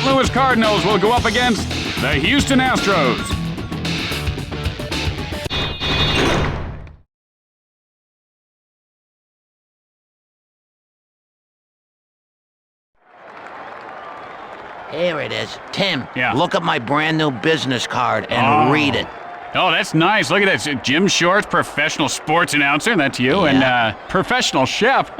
Louis Cardinals will go up against the Houston Astros. Here it is. Tim, Yeah. look at my brand new business card and read it. Oh, that's nice. Look at this. Jim Shorts, professional sports announcer. That's you. Yeah. And professional chef.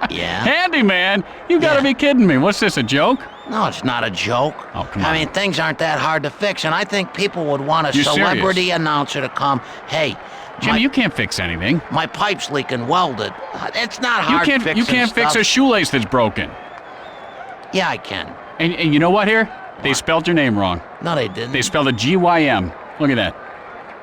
Yeah? Handyman. You gotta Yeah. be kidding me. What's this, a joke? No, it's not a joke. Oh, come I on. mean, things aren't that hard to fix, and I think people would want a You're celebrity serious? announcer to come. Hey, Jim, you can't fix anything. my pipe's leaking. Weld it. It's not hard fixing You can't fix stuff. a shoelace that's broken. Yeah, I can. And you know what here? They spelled your name wrong. No, they didn't. They spelled it G-Y-M. Look at that.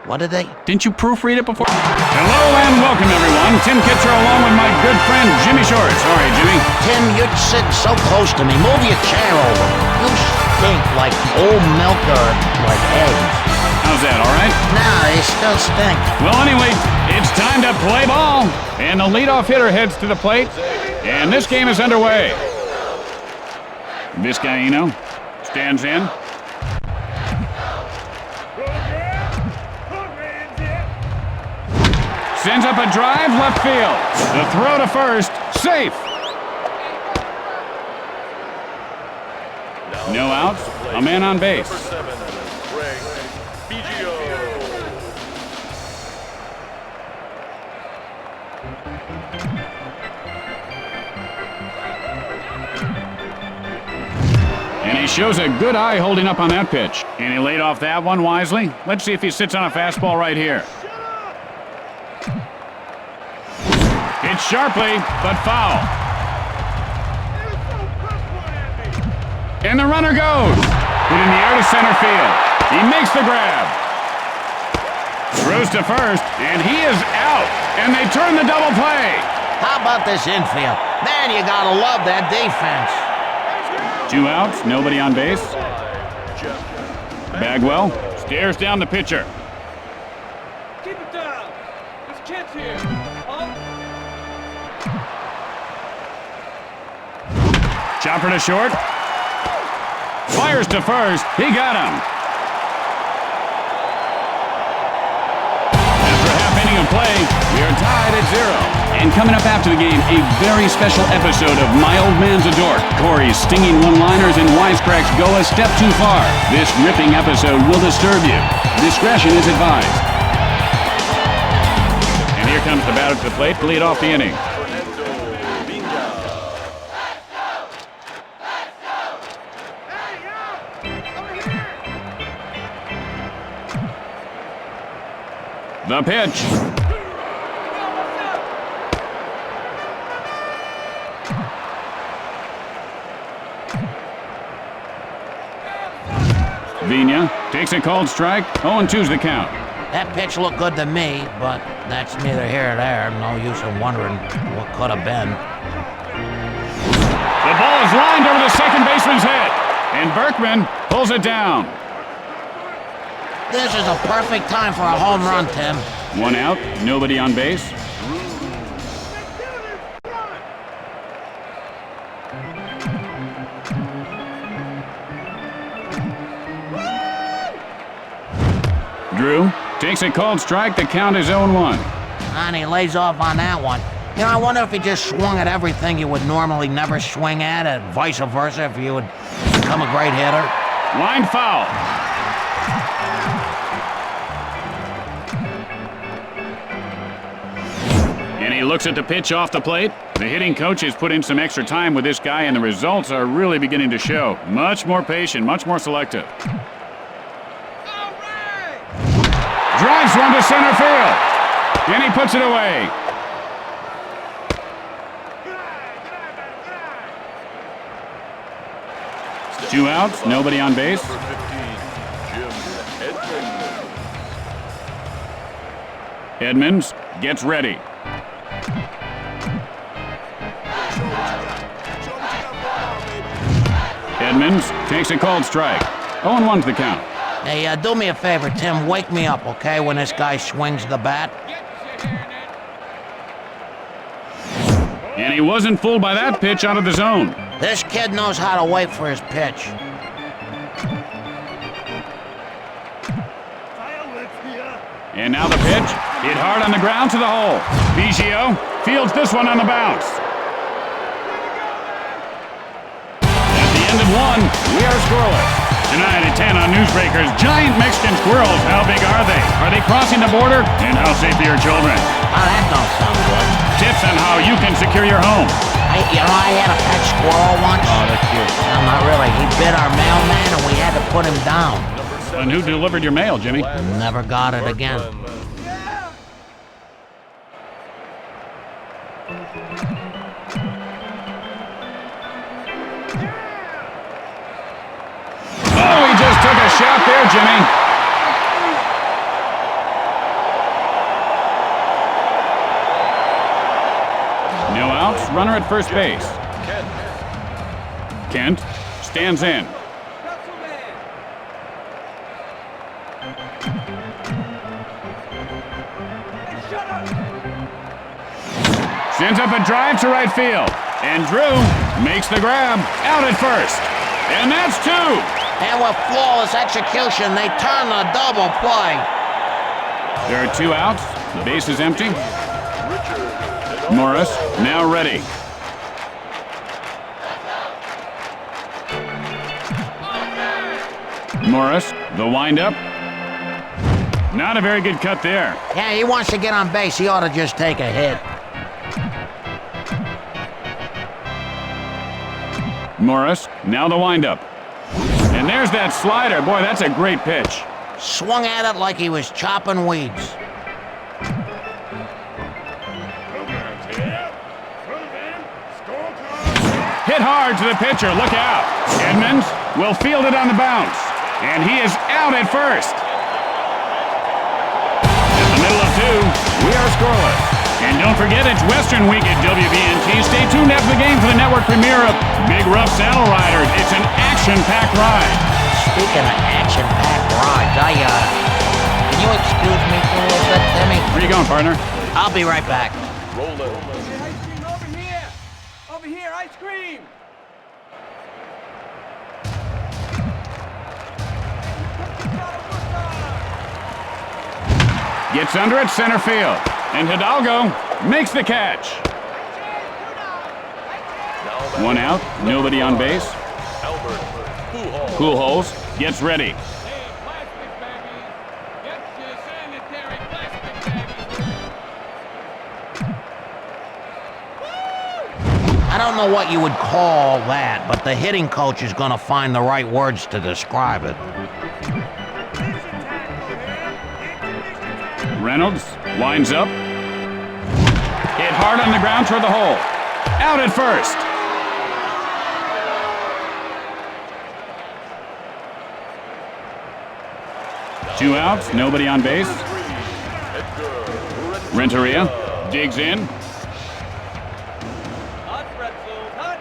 What did they? Didn't you proofread it before? Hello and welcome, everyone. Tim Kitzer along with my good friend Jimmy Shorts. All right, Jimmy. Tim, you're sitting so close to me. Move your chair over. You stink like old milk or like eggs. How's that, all right? Nah, they still stink. Well, anyway, it's time to play ball. And the leadoff hitter heads to the plate. And this game is underway. Vizcaíno stands in. Sends up a drive, left field. The throw to first, safe. No outs, a man on base. And he shows a good eye holding up on that pitch. And he laid off that one wisely. Let's see if he sits on a fastball right here. Hit sharply, but foul. And the runner goes. Hit in the air to center field. He makes the grab. Throws to first, and he is out. And they turn the double play. How about this infield? Man, you gotta love that defense. 2 outs, nobody on base. Bagwell stares down the pitcher. Keep it down. There's kids here. Chopper to short. Fires to first. He got him. After a half inning of play, we are tied at 0. And coming up after the game, a very special episode of My Old Man's a Dork. Corey's stinging one-liners and wisecracks go a step too far. This ripping episode will disturb you. Discretion is advised. And here comes the batter to the plate to lead off the inning. The pitch. Vina takes a called strike. 0-2's the count. That pitch looked good to me, but that's neither here nor there. No use in wondering what could have been. The ball is lined over the second baseman's head, and Berkman pulls it down. This is a perfect time for a home run, Tim. 1 out, nobody on base. Drew takes a called strike. The count is 0-1. And he lays off on that one. You know, I wonder if he just swung at everything you would normally never swing at, and vice versa, if you would become a great hitter. Line foul. And he looks at the pitch off the plate. The hitting coach has put in some extra time with this guy, and the results are really beginning to show. Much more patient, much more selective. Drives one to center field. And he puts it away. Two outs, nobody on base. Edmonds gets ready. Edmonds takes a called strike. 0-1's the count. Hey, do me a favor, Tim. Wake me up, okay, when this guy swings the bat. And he wasn't fooled by that pitch out of the zone. This kid knows how to wait for his pitch. And now the pitch. Hit hard on the ground to the hole. Biggio fields this one on the bounce. At the end of one, we are scoreless. Tonight at 10 on Newsbreakers, giant Mexican squirrels. How big are they? Are they crossing the border? And how safe are your children? Oh, that don't sound good. Tips on how you can secure your home. I had a pet squirrel once. Oh, that's cute. No, not really. He bit our mailman and we had to put him down. And who delivered your mail, Jimmy? Never got it again. Oh, he just took a shot there, Jimmy. No outs, runner at first base. Kent stands in. Sends up a drive to right field. And Drew makes the grab. Out at first. And that's two. And with flawless execution, they turn the double play. There are 2 outs. The base is empty. Morris now ready. Morris, the windup. Not a very good cut there. Yeah, he wants to get on base. He ought to just take a hit. Morris, now the windup. And there's that slider. Boy, that's a great pitch. Swung at it like he was chopping weeds. Hit hard to the pitcher. Look out. Edmonds will field it on the bounce. And he is out at first. In the middle of 2, we are scoreless. And don't forget, it's Western Week at WBNT. Stay tuned after the game for the network premiere of Big Rough Saddle Riders. It's an action-packed ride. Speaking of action-packed rides, can you excuse me for a little bit, Timmy? Where you going, partner? I'll be right back. Ice cream over here! Over here, ice cream! Gets under at center field. And Hidalgo makes the catch. 1 out, nobody on base. Pujols gets ready. I don't know what you would call that, but the hitting coach is going to find the right words to describe it. Reynolds winds up. Hit hard on the ground toward the hole. Out at first. Two outs, nobody on base. Renteria digs in. Hot pretzels, hot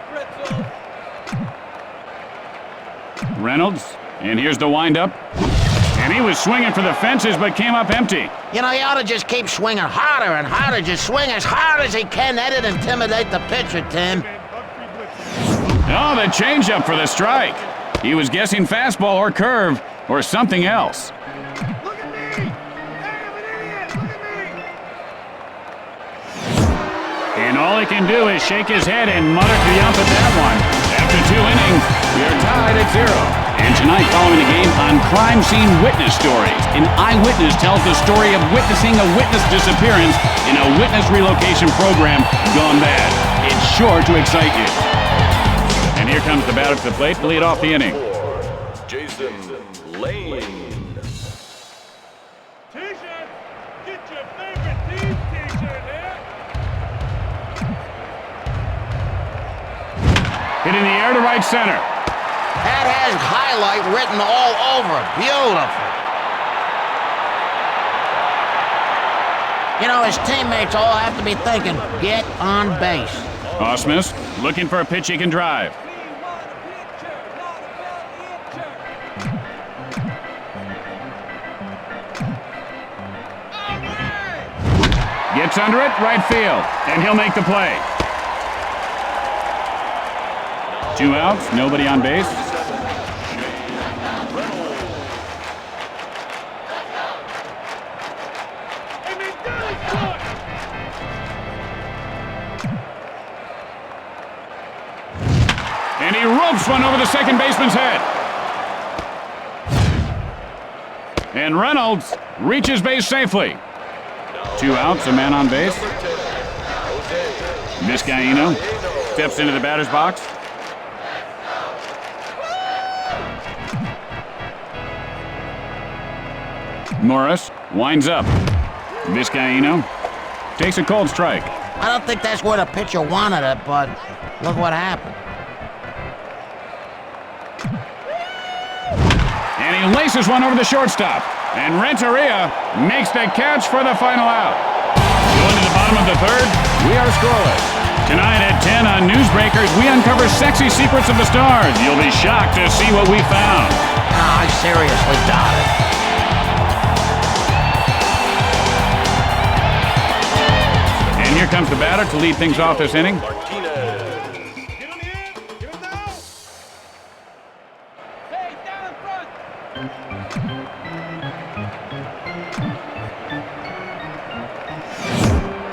pretzels. Reynolds, and here's the windup. And he was swinging for the fences, but came up empty. You know, he ought to just keep swinging harder and harder. Just swing as hard as he can. That'd intimidate the pitcher, Tim. Oh, the changeup for the strike. He was guessing fastball or curve or something else. Look at me! Hey, I'm an idiot! Look at me! And all he can do is shake his head and mutter triumph at that one. After 2 innings, we are tied at 0. And tonight, following the game, on Crime Scene Witness Stories, an eyewitness tells the story of witnessing a witness disappearance in a witness relocation program gone bad. It's sure to excite you. And here comes the batter to the plate to lead off the inning. Jason Lane. T-shirt! Get your favorite team t-shirt here! Hit in the air to right center. That has highlight written all over it. Beautiful. You know, his teammates all have to be thinking, get on base. Osmus looking for a pitch he can drive. We want a picture, not a belt itcher. Gets under it, right field, and he'll make the play. 2 outs, nobody on base. this one over the second baseman's head. And Reynolds reaches base safely. 2 outs, a man on base. Vizcaíno steps into the batter's box. Morris winds up. Vizcaíno takes a cold strike. I don't think that's where the pitcher wanted it, but look what happened. And he laces one over the shortstop. And Renteria makes the catch for the final out. Going to the bottom of the third, we are scoreless. Tonight at 10 on Newsbreakers, we uncover sexy secrets of the stars. You'll be shocked to see what we found. No, I seriously doubt it. And here comes the batter to lead things off this inning.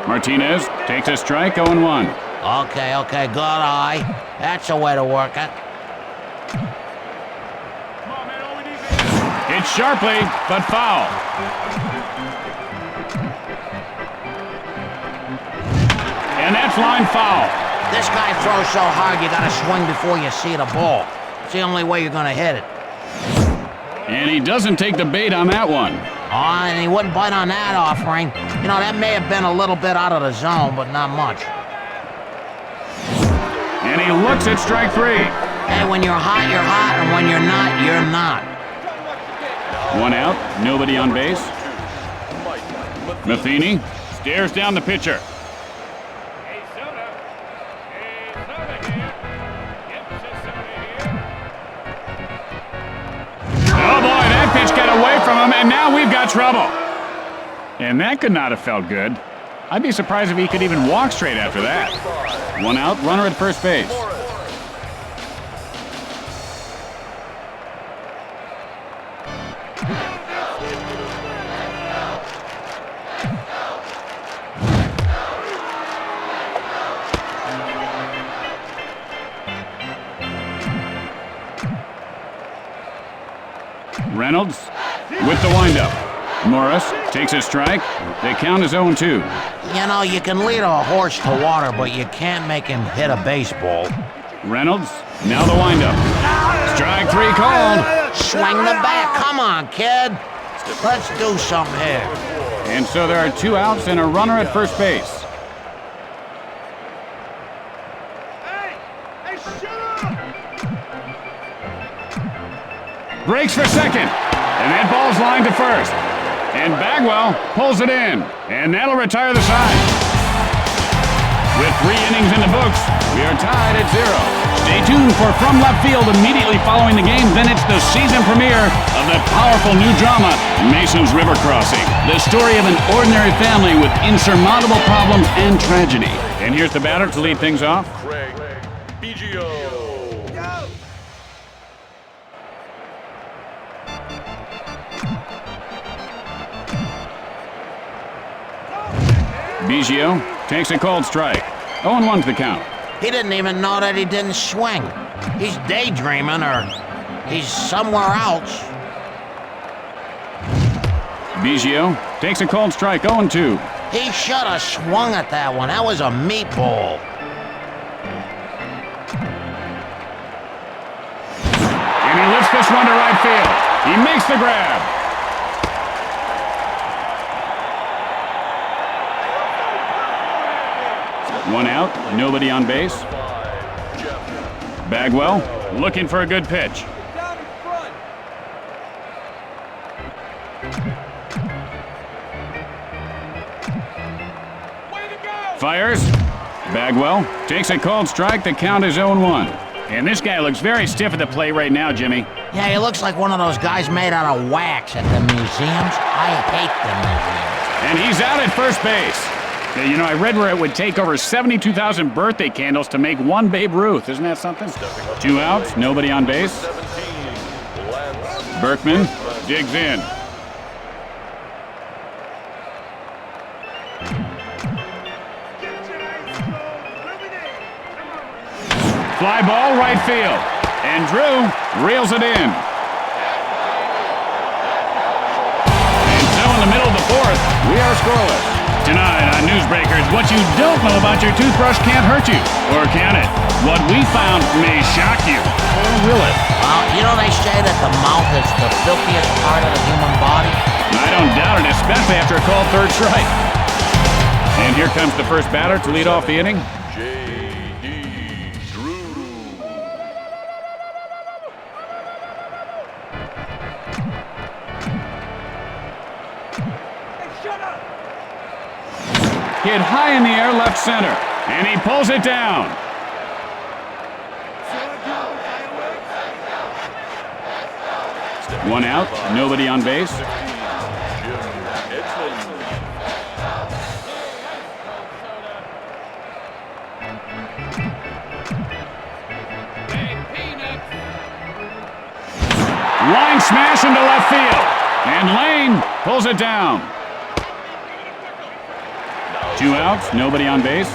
Martinez takes a strike, 0-1. Okay, good eye. That's a way to work it. Hits sharply, but foul. And that's line foul. This guy throws so hard you gotta swing before you see the ball. It's the only way you're gonna hit it. And he doesn't take the bait on that one. Oh, and he wouldn't bite on that offering. You know, that may have been a little bit out of the zone, but not much. And he looks at strike 3. Hey, when you're hot, and when you're not. 1 out, nobody on base. Matheny stares down the pitcher. Oh boy, that pitch got away from him, and now we've got trouble. And that could not have felt good. I'd be surprised if he could even walk straight after that. 1 out, runner at first base. Reynolds with the windup. Morris takes a strike. The count is 0-2. You know, you can lead a horse to water, but you can't make him hit a baseball. Reynolds, now the windup. Strike 3 called. Swing the bat. Come on, kid. Let's do something here. And so there are 2 outs and a runner at first base. Hey, shut up! Breaks for second. And that ball's lined to first. And Bagwell pulls it in. And that'll retire the side. With 3 innings in the books, we are tied at 0. Stay tuned for From Left Field immediately following the game. Then it's the season premiere of the powerful new drama, Mason's River Crossing. The story of an ordinary family with insurmountable problems and tragedy. And here's the batter to lead things off. Craig Biggio. Biggio takes a cold strike. 0-1 to the count. He didn't even know that he didn't swing. He's daydreaming or he's somewhere else. Biggio takes a cold strike, 0-2. He should have swung at that one. That was a meatball. And he lifts this one to right field. He makes the grab. One out, nobody on base. Bagwell looking for a good pitch. Down in front. Way to go! Fires. Bagwell takes a cold strike. The count is 0-1. And this guy looks very stiff at the plate right now, Jimmy. Yeah, he looks like one of those guys made out of wax at the museums. I hate the museums. And he's out at first base. Yeah, you know, I read where it would take over 72,000 birthday candles to make one Babe Ruth. Isn't that something? 2 outs, nobody on base. Berkman digs in. Fly ball, right field. And Drew reels it in. And so in the middle of the fourth, we are scoreless. Tonight on Newsbreakers, what you don't know about your toothbrush can't hurt you. Or can it? What we found may shock you. Or will it? Well, you know they say that the mouth is the filthiest part of the human body? I don't doubt it, especially after a called third strike. And here comes the first batter to lead off the inning. J.D. Drew. Hey, shut up! Hit high in the air, left center. And he pulls it down. One out, nobody on base. Line smash into left field. And Lane pulls it down. 2 outs, nobody on base.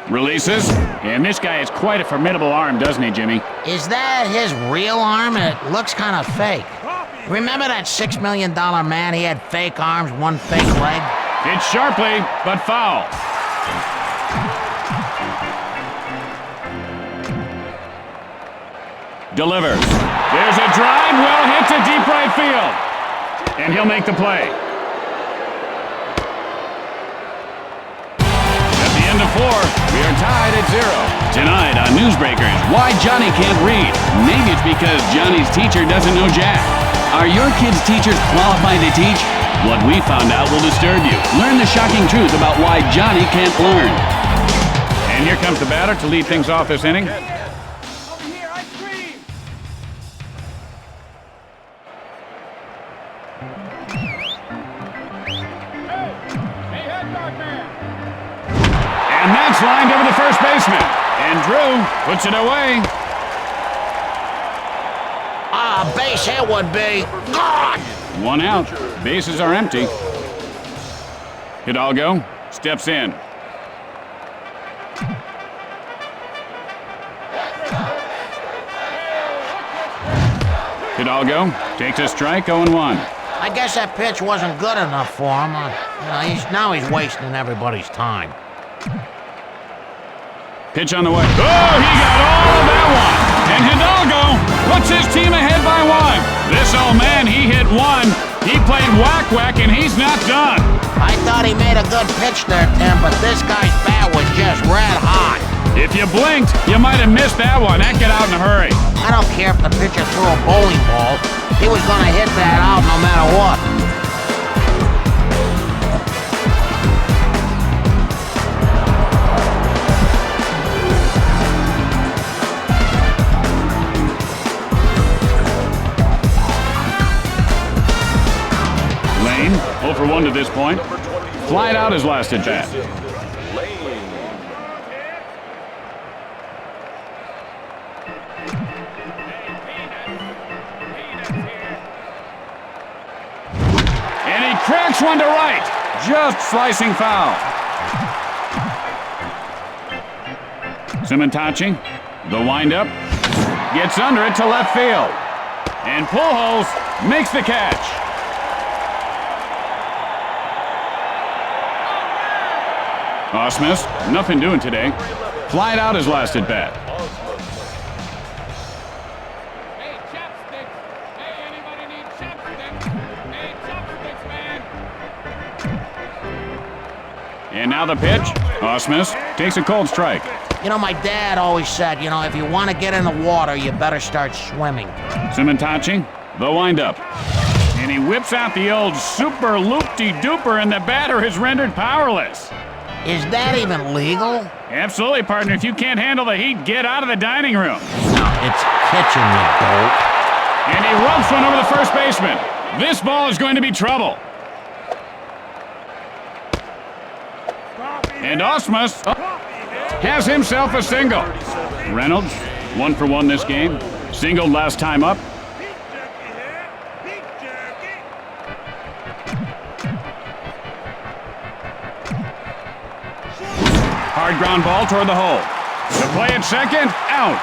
Releases. And this guy has quite a formidable arm, doesn't he, Jimmy? Is that his real arm? It looks kind of fake. Remember that $6 million man? He had fake arms, one fake leg. Hit sharply, but foul. Delivers. There's a drive, well hit to deep right field. And he'll make the play. At the end of 4, we are tied at 0. Tonight on Newsbreakers, why Johnny can't read. Maybe it's because Johnny's teacher doesn't know Jack. Are your kids' teachers qualified to teach? What we found out will disturb you. Learn the shocking truth about why Johnny can't learn. And here comes the batter to lead things off this inning. Over here, ice cream! Hey, head guard man! And that's lined over the first baseman. And Drew puts it away. Base hit would be. God! 1 out. Bases are empty. Hidalgo steps in. Hidalgo takes a strike, 0-1. I guess that pitch wasn't good enough for him. Now he's wasting everybody's time. Pitch on the way. Oh, he got all of that one. And Hidalgo puts his team ahead by 1. This old man, he hit 1. He played whack-whack, and he's not done. I thought he made a good pitch there, Tim, but this guy's bat was just red hot. If you blinked, you might have missed that one. That got out in a hurry. I don't care if the pitcher threw a bowling ball. He was going to hit that out no matter what. Lane, 0 for 1 to this point. Flied out his last at bat. And he cracks one to right. Just slicing foul. Simontachi, the windup, gets under it to left field. And Pujols makes the catch. Osmus, nothing doing today. Flied out his last at bat. Hey, chopsticks! Hey, anybody need chopsticks? Hey, chopsticks, man! And now the pitch. Osmus takes a cold strike. You know, my dad always said, if you want to get in the water, you better start swimming. Simontachi, the windup. And he whips out the old super loop-de-dooper, and the batter is rendered powerless. Is that even legal? Absolutely, partner. If you can't handle the heat, get out of the dining room. No, it's kitchen, you dope. And he rubs one over the first baseman. This ball is going to be trouble. And Osmus has himself a single. Reynolds, 1 for 1 this game. Singled last time up. Hard ground ball toward the hole. The play at second, out.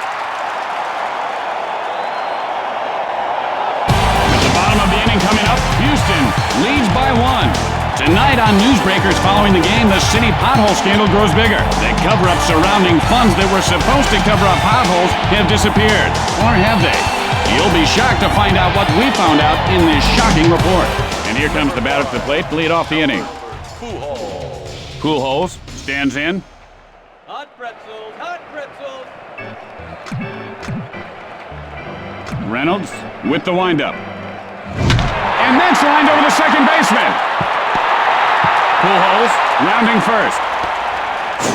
At the bottom of the inning coming up, Houston leads by 1. Tonight on Newsbreakers following the game, the city pothole scandal grows bigger. The cover-up surrounding funds that were supposed to cover up potholes have disappeared. Or have they? You'll be shocked to find out what we found out in this shocking report. And here comes the batter to the plate to lead off the inning. Pujols stands in. Hot pretzels, hot pretzels. Reynolds with the windup. And that's lined over the second baseman. Pujols rounding first.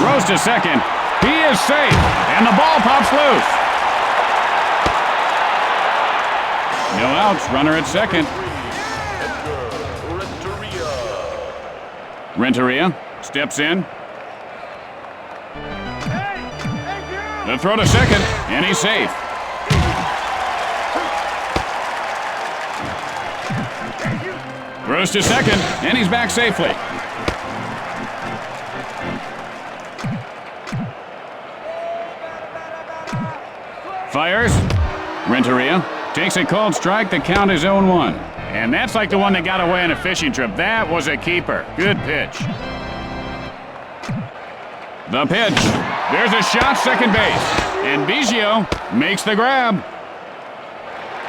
Throws to second. He is safe. And the ball pops loose. No outs. Runner at second. Renteria steps in. The throw to second. And he's safe. Throws to second. And he's back safely. Fires. Renteria takes a called strike. The count is 0-1. And that's like the one that got away on a fishing trip. That was a keeper. Good pitch. The pitch. There's a shot, second base. And Biggio makes the grab.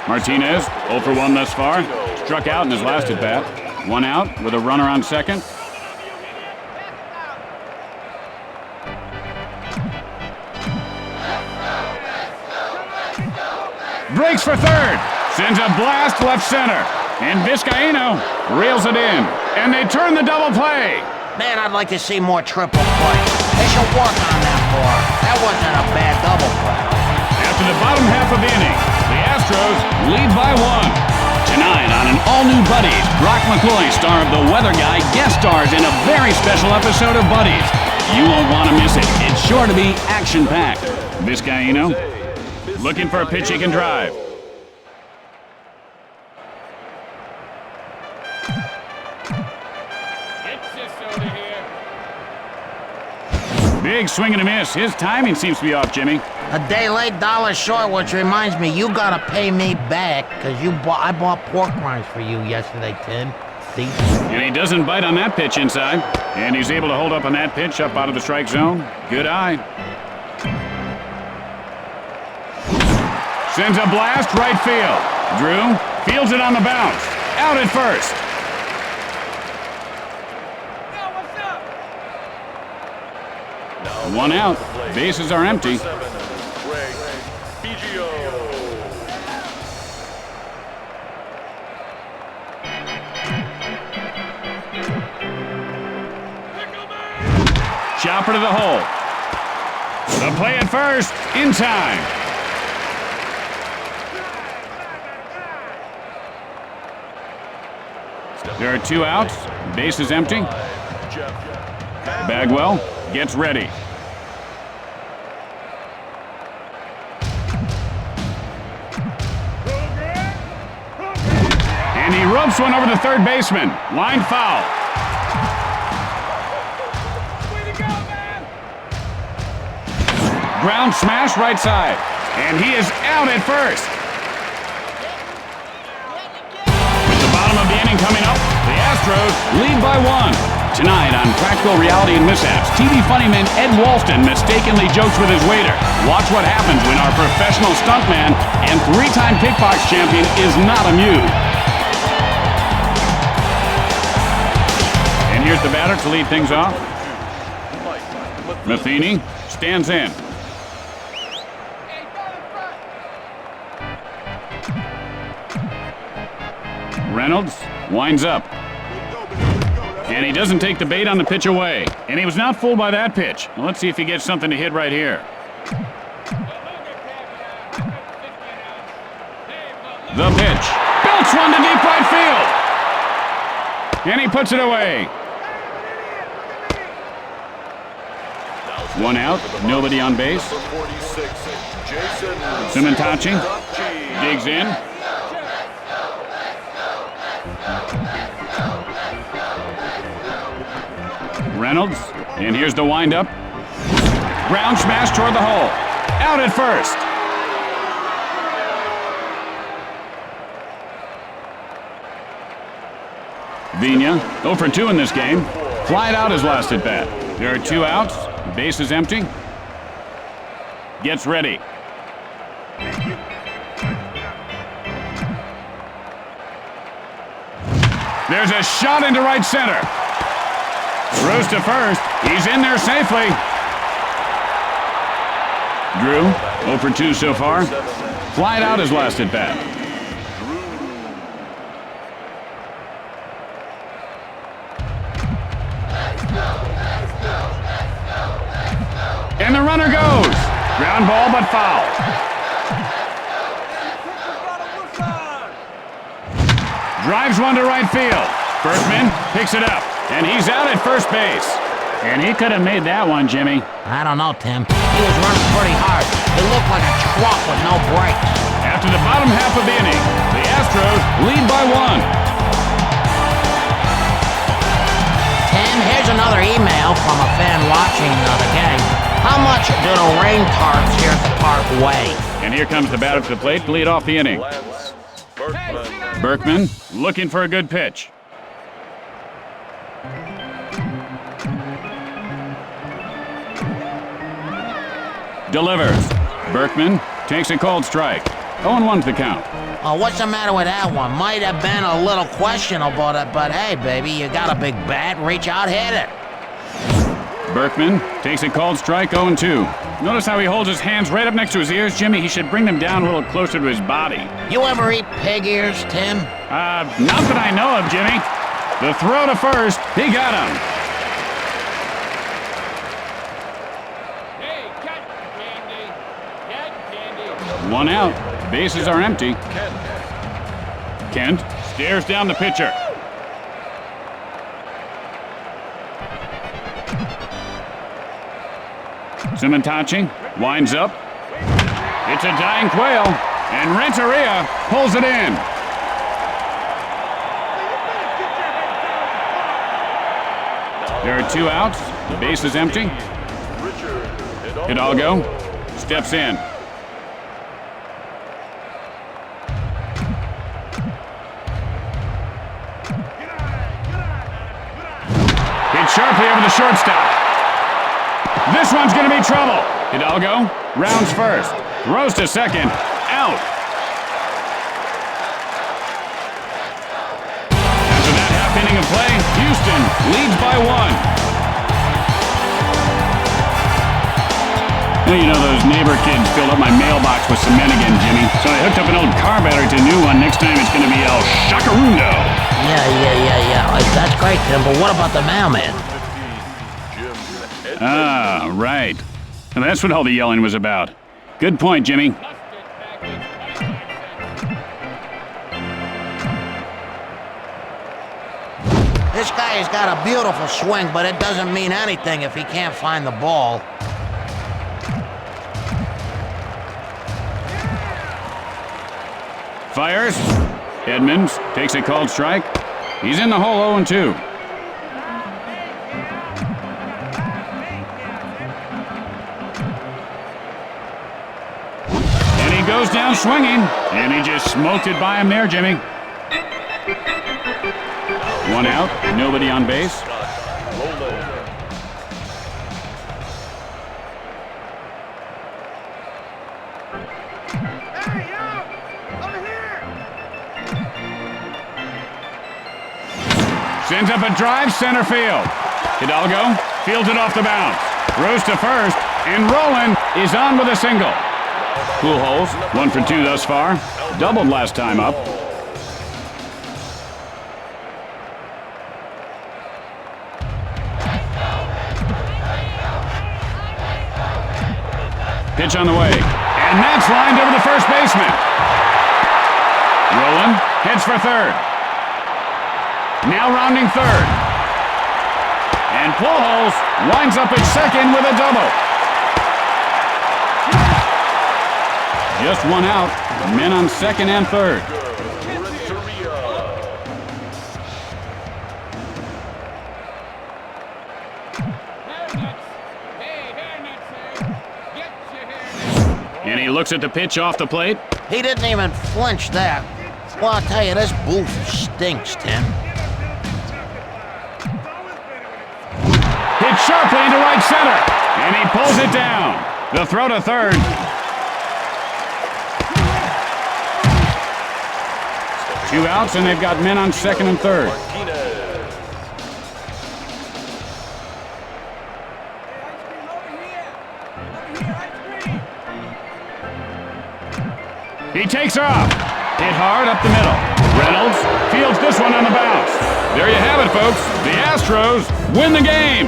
Martinez, 0 for 1 thus far. Struck out in his last at-bat. 1 out with a runner on second. Breaks for third. Sends a blast left center. And Vizcaino reels it in. And they turn the double play. Man, I'd like to see more triple play. They should work on that more. That wasn't a bad double play. After the bottom half of the inning, the Astros lead by 1. Tonight on an all-new Buddies, Brock McCoy, star of The Weather Guy, guest stars in a very special episode of Buddies. You won't want to miss it. It's sure to be action-packed. Vizcaino looking for a pitch he can drive. Big swing and a miss. His timing seems to be off, Jimmy. A day late, dollar short, which reminds me, you gotta pay me back, because I bought pork rinds for you yesterday, Tim. See? And he doesn't bite on that pitch inside. And he's able to hold up on that pitch up out of the strike zone. Good eye. Sends a blast right field. Drew fields it on the bounce. Out at first. Yo, what's up? 1 out. Bases are empty. Chopper to the hole. The play at first. In time. There are 2 outs. Base is empty. Bagwell gets ready. And he ropes one over the third baseman. Line foul. Way to go, man! Ground smash right side. And he is out at first. With the bottom of the inning coming up, the Astros lead by 1. Tonight on Practical Reality and Mishaps, TV funnyman Ed Walston mistakenly jokes with his waiter. Watch what happens when our professional stuntman and 3-time kickbox champion is not amused. And here's the batter to lead things off. Matheny stands in. Reynolds winds up. And he doesn't take the bait on the pitch away. And he was not fooled by that pitch. Well, let's see if he gets something to hit right here. The pitch. Belts one to deep right field. And he puts it away. 1 out, nobody on base. Sumentachi digs in. Reynolds, and here's the windup. Ground smash toward the hole. Out at first. Vina, 0 for 2 in this game. Flied out his last at bat. There are 2 outs. Base is empty. Gets ready. There's a shot into right center. Throws to first. He's in there safely. Drew, 0 for 2 so far. Flied out his last at bat. And the runner goes. Ground ball, but foul. Drives one to right field. Berkman picks it up, and he's out at first base. And he could have made that one, Jimmy. I don't know, Tim. He was running pretty hard. It looked like a truck with no brakes. After the bottom half of the inning, the Astros lead by 1. Tim, here's another email from a fan watching the game. How much do the rain tarps here at the park weigh? And here comes the batter to the plate to lead off the inning. Berkman looking for a good pitch. Delivers. Berkman takes a cold strike. 0-1's the count. Oh, what's the matter with that one? Might have been a little questionable, but hey, baby, you got a big bat. Reach out, hit it. Berkman takes a cold strike, 0-2. Notice how he holds his hands right up next to his ears, Jimmy? He should bring them down a little closer to his body. You ever eat pig ears, Tim? Not that I know of, Jimmy. The throw to first, he got him. Hey, cotton candy. 1 out. Bases are empty. Kent stares down the pitcher. Simitachi winds up. It's a dying quail, and Renteria pulls it in. There are 2 outs. The base is empty. Hidalgo steps in. Hit sharply over the shortstop. This one's going to be trouble. Hidalgo rounds first. Throws to second. Out. After that half inning of play, Houston leads by 1. Well, you know, those neighbor kids filled up my mailbox with cement again, Jimmy. So I hooked up an old car battery to a new one. Next time it's going to be El Shacarundo. Yeah. That's great, Tim, but what about the mailman? Ah, right. And that's what all the yelling was about. Good point, Jimmy. This guy has got a beautiful swing, but it doesn't mean anything if he can't find the ball. Fires. Edmonds takes a called strike. He's in the hole 0-2. And he goes down swinging, and he just smoked it by him there, Jimmy. 1 out, nobody on base. Sends up a drive center field. Hidalgo fields it off the bounce. Throws to first, and Roland is on with a single. Pujols, 1 for 2 thus far. Doubled last time up. Pitch on the way, and that's lined over the first baseman. Roland heads for third. Now rounding third. And Pujols winds up at second with a double. Just 1 out. Men on second and third. And he looks at the pitch off the plate. He didn't even flinch there. Well, I'll tell you, this booth stinks, Tim. Hit sharply into right center. And he pulls it down. The throw to third. Two outs, and they've got men on second and third. He takes off. Hit hard up the middle. Reynolds fields this one on the bounce. There you have it, folks. The Astros win the game.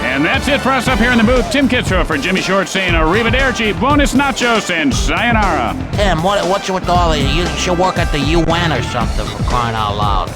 And that's it for us up here in the booth. Tim Kitzrow for Jimmy Short saying arrivederci, buenos nachos, and sayonara. Tim, what's with all of you? You should work at the UN or something, for crying out loud.